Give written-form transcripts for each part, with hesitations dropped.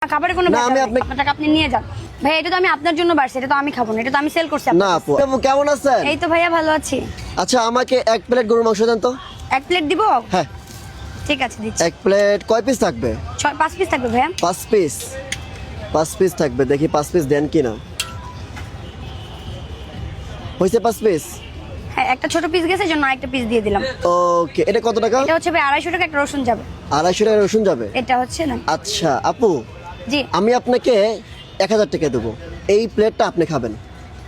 খাবারে কোনো আপনার টাকা আপনি নিয়ে যান ভাই। এটা তো আমি আপনার জন্য বাড়ছে, এটা তো আমি খাবো না, এটা তো আমি সেল করছি। না আপু, কেমন আছেন? এই তো ভাইয়া ভালো আছি। আচ্ছা আমাকে এক প্লেট গরুর মাংস দেন তো। এক প্লেট দিব? হ্যাঁ ঠিক আছে দিচ্ছি। এক প্লেট কয় পিস থাকবে? 5 পিস থাকবে ভাইয়া। 5 পিস থাকবে, দেখি 5 পিস দেন কিনা। হইছে 5 পিস? হ্যাঁ, একটা ছোট পিস গেছে, জন্য আরেকটা পিস দিয়ে দিলাম। ওকে, এটা কত টাকা? এটা হচ্ছে ভাই 250 টাকা, একটা রসুন যাবে। 250 টাকা রসুন যাবে? এটা হচ্ছে না। আচ্ছা আপু, জি আমি আপনাকে 1000 টাকা দেবো, এই প্লেটটা আপনি খাবেন।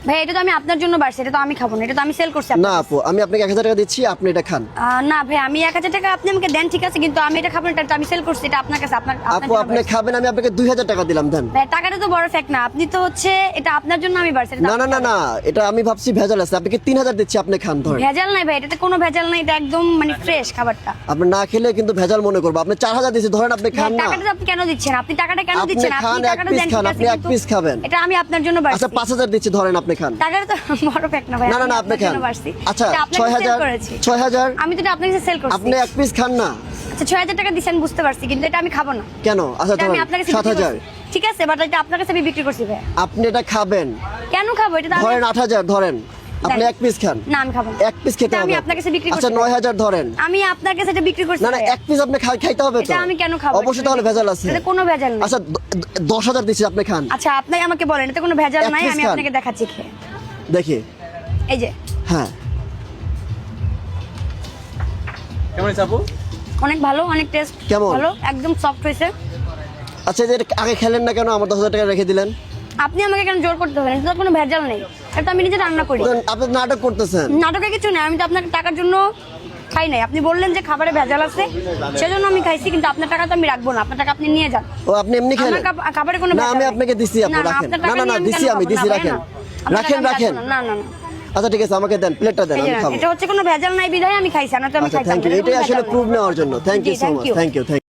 ভাই এটা তো আমি আপনার জন্য বাড়ছে, এটা তো আমি খাবো না, এটা তো আমি সেল করছি। না আপু, আমি আপনাকে 1000 টাকা দিচ্ছি, আপনি এটা খান। না ভাই, আমি 1000 টাকা আপনি আমাকে দেন, ঠিক আছে, কিন্তু আমি এটা খাবো না, এটা আমি সেল করছি, এটা আপনার কাছে। আপু আপনি খাবেন, আমি আপনাকে 2000 টাকা দিলাম, দেন। ভাই টাকাটা তো বড় ফ্যাক্ট না, আপনি তো হচ্ছে এটা আপনার জন্য আমি বাড়ছে। না না না না, এটা আমি ভাবছি ভেজাল আছে, আপনাকে 3000 দিচ্ছি, আপনি খান। ধরেন ভেজাল নাই ভাই, এটাতে কোনো ভেজাল নাই, এটা একদম মানে ফ্রেশ খাবারটা। আপনি না খেলে কিন্তু ভেজাল মনে করবো। আপনি 4000 দিচ্ছি, ধরেন আপনি খান না। টাকাটা আপনি কেন দিচ্ছেন? আপনি টাকাটা কেন আপনি দিচ্ছেন? খান, আপনি এক টাকাটা পিস দেন, খান, ঠিক আপনি আছে, এক পিস খাবেন। এটা আমি আপনার জন্য বাড়ছি। আচ্ছা 5000 দিচ্ছি, ধরেন আপনি খান। টাকাটা তো বড় ফ্যাক্ট না ভাই। না না না, আপনি খান। আচ্ছা 6000 আমি তো এটা আপনার কাছে সেল করছি। আপনি এক পিস খান না। আচ্ছা 6000 টাকা দিছেন, বুঝতে পারছি, কিন্তু এটা আমি খাবো না। কেন? আচ্ছা এটা আমি ধরেন আপনার কাছে 7000। ঠিক আছে, বাট এটা আপনার কাছে আমি বিক্রি করছি ভাই। আপনি এটা খাবেন? কেন খাবো? এটা তো আমি ধরেন 8000, ধরেন আপনি এক পিস খান। না আমি খাবো না। এক পিস খেতে এটা আমি হবে। আপনার কাছে বিক্রি করছি। আচ্ছা 9000 ধরেন। আমি আপনার কাছে এটা বিক্রি করছি। না না, এক পিস আপনি খাইতে হবে তো। এটা আমি কেন খাবো? অবশ্যই তাহলে ভেজাল আছে। এটা কোনো ভেজাল নেই। আচ্ছা 10000 দিচ্ছি, আপনি খান। আচ্ছা আপনি আমাকে বলেন, এটা কোনো ভেজাল এক নাই, piece আমি খান। আপনাকে দেখাচ্ছি খেয়ে। দেখি। এই যে হ্যাঁ কেমন আছে আপু? অনেক ভালো, অনেক টেস্ট কেমন? ভালো, একদম সফট হয়েছে। আচ্ছা যে আগে খেলেন না কেন, আমার 10000 টাকা রেখে দিলেন? আপনি আমাকে কেন জোর করতে হবে? এটা তো কোনো ভেজাল নেই, এটা তো আমি নিজে রান্না করি। আপনি নাটক করতেছেন। নাটকে কিছু নেই, আমি তো আপনার টাকার জন্য খাই নাই। আপনি বললেন যে খাবারে ভেজাল আছে, সেজন্য আমি খাইছি, কিন্তু আপনার টাকা তো আমি রাখবো না, আপনার টাকা আপনি নিয়ে যান। ও আপনি এমনি খেলেন? আমার খাবারে কোনো না ভেজাল আমি নেই। আপনাকে দিছি, আপনি না, রাখেন। আপনার না টাকা না না, নিয়ে আমি দিছি কেন আমি, খাবো? দিছি, না, রাখেন না, আপনার রাখেন টাকা আমি রাখেন। রাখবো না। না না না, আচ্ছা ঠিক আছে, আমাকে দেন, প্লেটটা দেন, এই যে আমি না, খাবো। এটা হচ্ছে কোনো ভেজাল নাই বিধায় আমি খাইছি, না তো আমি আচ্ছা খাইতাম থ্যাংক না, ইউ, এটা কোনো এটাই আসলে ভেজাল নাই। প্রুফ নেওয়ার জন্য। থ্যাংক ইউ জি, so thank much, you। Thank you.